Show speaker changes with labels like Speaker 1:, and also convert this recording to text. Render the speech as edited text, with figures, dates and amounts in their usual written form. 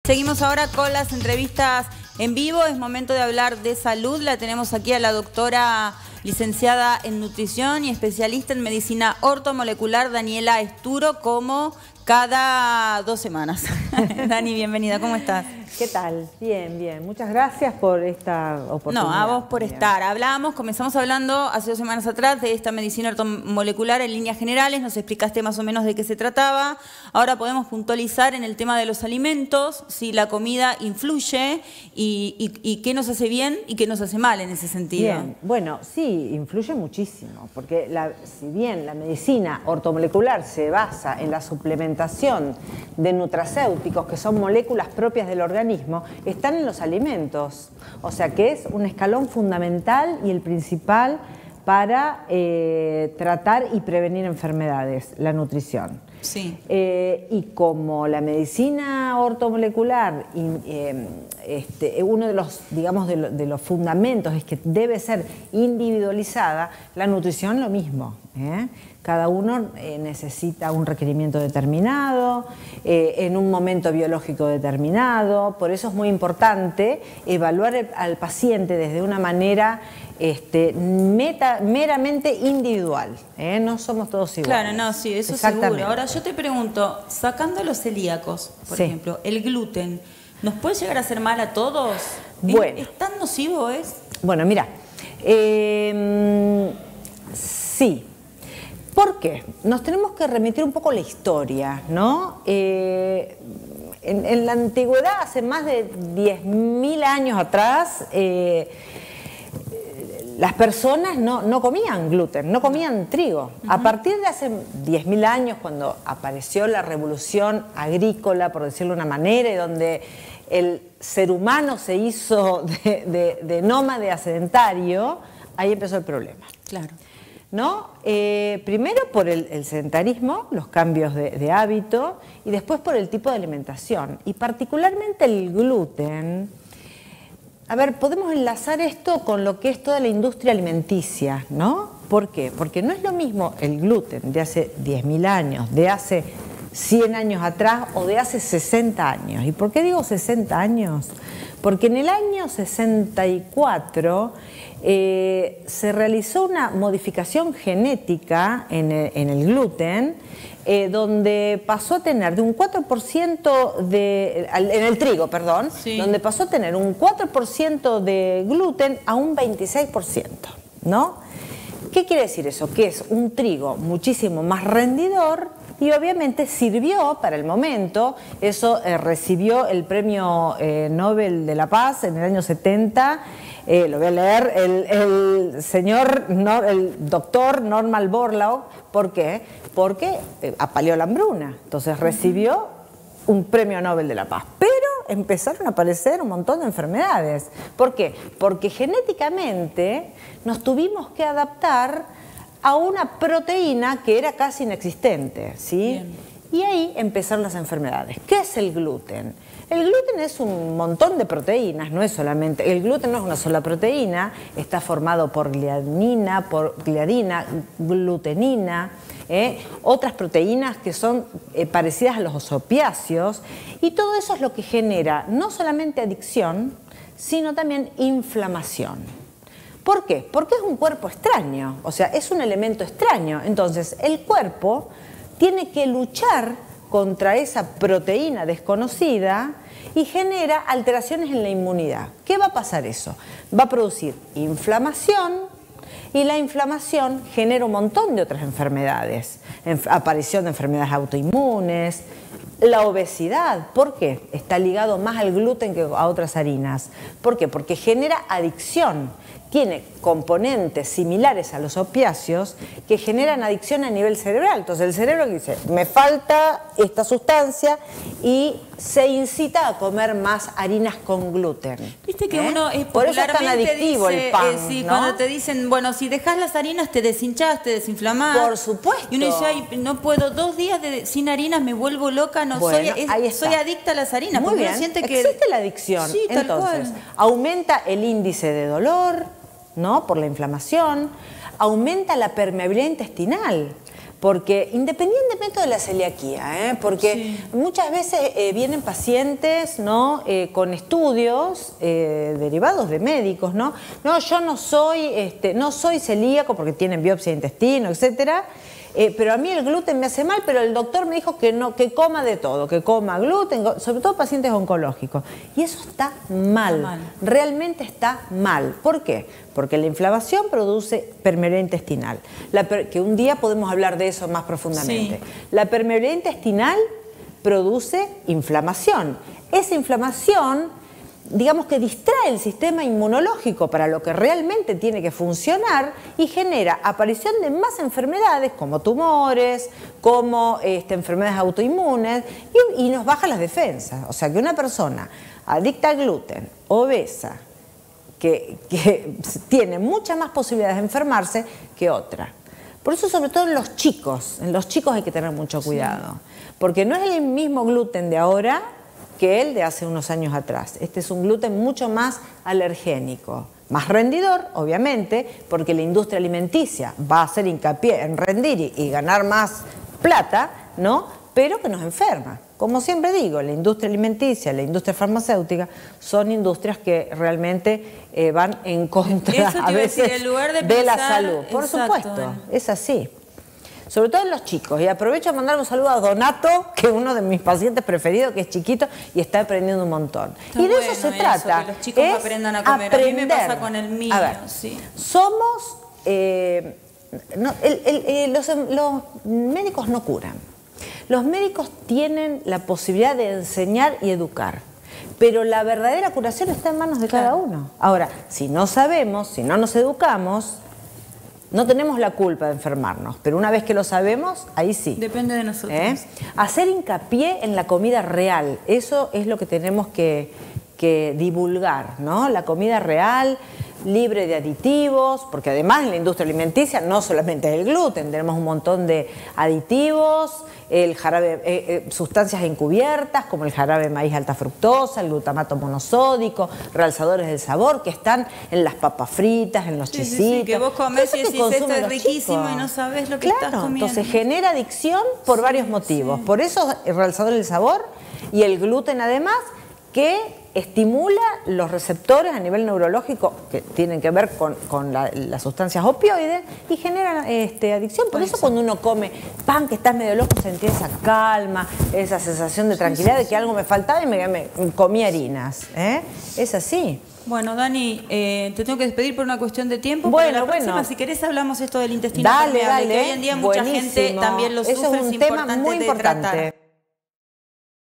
Speaker 1: Seguimos ahora con las entrevistas en vivo. Es momento de hablar de salud. La tenemos aquí a la doctora licenciada en nutrición y especialista en medicina ortomolecular, Daniela Esturo, como cada 2 semanas. Dani, bienvenida, ¿cómo estás?
Speaker 2: ¿Qué tal? Bien, bien. Muchas gracias por esta oportunidad.
Speaker 1: No, a vos por estar. Comenzamos hablando hace 2 semanas atrás de esta medicina ortomolecular en líneas generales, nos explicaste más o menos de qué se trataba. Ahora podemos puntualizar en el tema de los alimentos, si la comida influye y qué nos hace bien y qué nos hace mal en ese sentido.
Speaker 2: Bien, bueno, sí, influye muchísimo, porque si bien la medicina ortomolecular se basa en la suplementación de nutracéuticos, que son moléculas propias del organismo, están en los alimentos. O sea que es un escalón fundamental y el principal para tratar y prevenir enfermedades, la nutrición.
Speaker 1: Sí.
Speaker 2: Y como la medicina ortomolecular, uno de los, digamos, de los fundamentos es que debe ser individualizada, la nutrición lo mismo. Cada uno necesita un requerimiento determinado, en un momento biológico determinado. Por eso es muy importante evaluar al paciente desde una manera meramente individual. No somos todos iguales.
Speaker 1: Claro, no, sí, eso seguro. Ahora yo te pregunto, sacando a los celíacos, por ejemplo, el gluten, ¿nos puede llegar a hacer mal a todos?
Speaker 2: Bueno.
Speaker 1: ¿Es tan nocivo?
Speaker 2: Bueno, mira, sí. ¿Por qué? Nos tenemos que remitir un poco a la historia, ¿no? En la antigüedad, hace más de 10.000 años atrás, las personas no comían gluten, no comían trigo. A partir de hace 10.000 años, cuando apareció la revolución agrícola, por decirlo de una manera, y donde el ser humano se hizo de nómade a sedentario, ahí empezó el problema.
Speaker 1: Claro.
Speaker 2: ¿No? Primero por el sedentarismo, los cambios de hábito, y después por el tipo de alimentación. Y particularmente el gluten. A ver, podemos enlazar esto con lo que es toda la industria alimenticia, ¿no? ¿Por qué? Porque no es lo mismo el gluten de hace 10.000 años, de hace 100 años atrás o de hace 60 años. ¿Y por qué digo 60 años? Porque en el año 64 se realizó una modificación genética en el gluten, donde pasó a tener de un 4% en el trigo, perdón, sí, donde pasó a tener un 4% de gluten a un 26%, ¿no? ¿Qué quiere decir eso? Que es un trigo muchísimo más rendidor y obviamente sirvió para el momento. Eso recibió el premio Nobel de la Paz en el año 70. Lo voy a leer, el doctor Norman Borlaug. ¿Por qué? Porque apaleó la hambruna. Entonces recibió un premio Nobel de la Paz. Pero empezaron a aparecer un montón de enfermedades. ¿Por qué? Porque genéticamente nos tuvimos que adaptar a una proteína que era casi inexistente, ¿sí? Y ahí empezaron las enfermedades. ¿Qué es el gluten? El gluten es un montón de proteínas, no es solamente... El gluten no es una sola proteína, está formado por gliadina, glutenina, otras proteínas que son parecidas a los opiáceos, y todo eso es lo que genera no solamente adicción, sino también inflamación. ¿Por qué? Porque es un cuerpo extraño, o sea, es un elemento extraño. Entonces, el cuerpo tiene que luchar contra esa proteína desconocida y genera alteraciones en la inmunidad. ¿Qué va a pasar eso? Va a producir inflamación y la inflamación genera un montón de otras enfermedades. Aparición de enfermedades autoinmunes, la obesidad. ¿Por qué? Está ligado más al gluten que a otras harinas. ¿Por qué? Porque genera adicción. Tiene componentes similares a los opiáceos que generan adicción a nivel cerebral. Entonces el cerebro dice, me falta esta sustancia y se incita a comer más harinas con gluten.
Speaker 1: Viste que uno es
Speaker 2: por eso es tan adictivo
Speaker 1: dice,
Speaker 2: el pan,
Speaker 1: sí,
Speaker 2: ¿no?
Speaker 1: Cuando te dicen, bueno, si dejas las harinas te deshinchás, te desinflamás.
Speaker 2: Por supuesto.
Speaker 1: Y uno dice, ay, no puedo, 2 días sin harinas me vuelvo loca, no
Speaker 2: bueno,
Speaker 1: soy adicta a las harinas.
Speaker 2: Muy bien,
Speaker 1: siente que
Speaker 2: existe la adicción.
Speaker 1: Sí,
Speaker 2: entonces, aumenta el índice de dolor, ¿no? Por la inflamación, aumenta la permeabilidad intestinal. porque independientemente de la celiaquía, porque muchas veces vienen pacientes, ¿no? Con estudios derivados de médicos, ¿no? No, yo no soy celíaco porque tienen biopsia de intestino, etcétera. Pero a mí el gluten me hace mal, pero el doctor me dijo que no, que coma de todo, que coma gluten, sobre todo pacientes oncológicos. Y eso está mal, realmente está mal. ¿Por qué? Porque la inflamación produce permeabilidad intestinal, que un día podemos hablar de eso más profundamente. Sí. La permeabilidad intestinal produce inflamación. Esa inflamación, digamos que distrae el sistema inmunológico para lo que realmente tiene que funcionar y genera aparición de más enfermedades como tumores, como enfermedades autoinmunes y nos baja las defensas. O sea que una persona adicta al gluten, obesa, que tiene muchas más posibilidades de enfermarse que otra. Por eso, sobre todo en los chicos hay que tener mucho cuidado, porque no es el mismo gluten de ahora que el de hace unos años atrás. Este es un gluten mucho más alergénico, más rendidor, obviamente, porque la industria alimenticia va a hacer hincapié en rendir y ganar más plata, ¿no? Pero que nos enferma. Como siempre digo, la industria alimenticia, la industria farmacéutica son industrias que realmente van en contra a veces de la salud. Por supuesto, es así. Sobre todo en los chicos. Y aprovecho a mandar un saludo a Donato, que es uno de mis pacientes preferidos, que es chiquito y está aprendiendo un montón.
Speaker 1: Está
Speaker 2: y de eso se trata.
Speaker 1: Que los chicos aprendan a comer. A mí me pasa con el mío.
Speaker 2: A ver, somos... los médicos no curan. Los médicos tienen la posibilidad de enseñar y educar. Pero la verdadera curación está en manos de cada uno. Ahora, si no sabemos, si no nos educamos... No tenemos la culpa de enfermarnos, pero una vez que lo sabemos, ahí sí.
Speaker 1: Depende de nosotros.
Speaker 2: Hacer hincapié en la comida real, eso es lo que tenemos que divulgar, ¿no? La comida real, libre de aditivos, porque además en la industria alimenticia no solamente es el gluten, tenemos un montón de aditivos, el jarabe, sustancias encubiertas como el jarabe de maíz alta fructosa, el glutamato monosódico, realzadores del sabor que están en las papas fritas, en los chisitos.
Speaker 1: Sí, que vos comés y decís esto es riquísimo y no sabés lo que estás comiendo.
Speaker 2: Entonces genera adicción por varios motivos. Por eso el realzador del sabor y el gluten además que estimula los receptores a nivel neurológico que tienen que ver con las sustancias opioides y generan adicción. Por eso cuando uno come pan que estás medio loco sentís esa calma, esa sensación de tranquilidad de que algo me faltaba y me comí harinas. Es así.
Speaker 1: Bueno, Dani, te tengo que despedir por una cuestión de tiempo. Bueno, si querés hablamos esto del intestino permeable, que hoy en día mucha gente también lo sufre,
Speaker 2: es un tema muy importante.